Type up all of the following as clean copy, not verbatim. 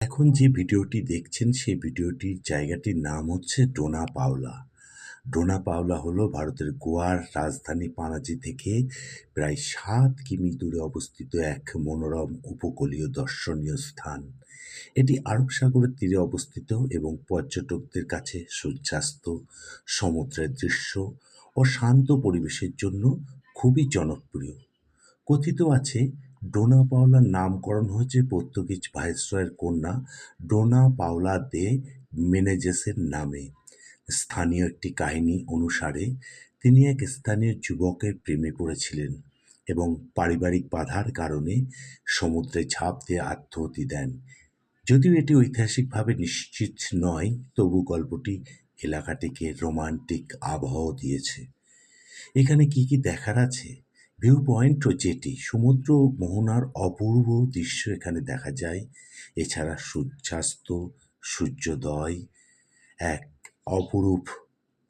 এখন যে ভিডিওটি দেখছেন সেই ভিডিওটির জায়গাটির নাম হচ্ছে ডোনা পাওলা। ডোনা পাওলা হলো ভারতের গোয়ার রাজধানী পানাজি থেকে প্রায় ৭ কিমি দূরে অবস্থিত এক মনোরম উপকূলীয় দর্শনীয় স্থান। এটি আরব সাগরের তীরে অবস্থিত এবং পর্যটকদের কাছে সূর্যাস্ত, সমুদ্রের দৃশ্য ও শান্ত পরিবেশের জন্য খুবই জনপ্রিয়। কথিত আছে ডোনা পাওলার নামকরণ হয়েছে পর্তুগিজ ভাইসরয়ের কন্যা ডোনা পাওলা দে মেনেজেসের নামে। স্থানীয় একটি কাহিনী অনুসারে তিনি এক স্থানীয় যুবকের প্রেমে পড়েছিলেন এবং পারিবারিক বাধার কারণে সমুদ্রে ঝাঁপ দিয়ে আত্মহতি দেন। যদিও এটি ঐতিহাসিকভাবে নিশ্চিত নয়, তবু গল্পটি এলাকাটিকে রোমান্টিক আবহাওয়া দিয়েছে। এখানে কি কি দেখার আছে? ভিউ পয়েন্ট ও জেটি, সমুদ্র ও মোহনার অপূর্ব দৃশ্য এখানে দেখা যায়। এছাড়া সূর্যাস্ত, সূর্যোদয়, এক অপরূপ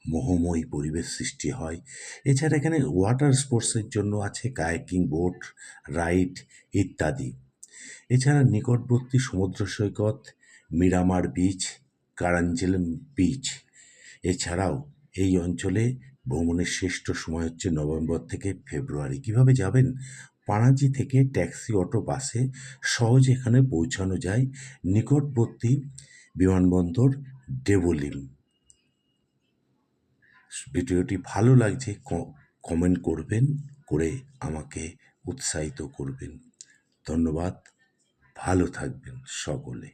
মোহময়ী পরিবেশ সৃষ্টি হয়। এছাড়া এখানে ওয়াটার স্পোর্টসের জন্য আছে কায়াকিং, বোট রাইড ইত্যাদি। এছাড়া নিকটবর্তী সমুদ্র সৈকত, মিরামার বিচ, কারাঞ্জেলেম বিচ। এছাড়াও এই অঞ্চলে ভ্রমণের শ্রেষ্ঠ সময় হচ্ছে নভেম্বর থেকে ফেব্রুয়ারি। কিভাবে যাবেন? পানাজি থেকে ট্যাক্সি, অটো, বাসে সহজে এখানে পৌঁছানো যায়। নিকটবর্তী বিমানবন্দর ডেভোলিম। ভিডিওটি ভালো লাগছে কমেন্ট করবেন, করে আমাকে উৎসাহিত করবেন। ধন্যবাদ। ভালো থাকবেন সকলে।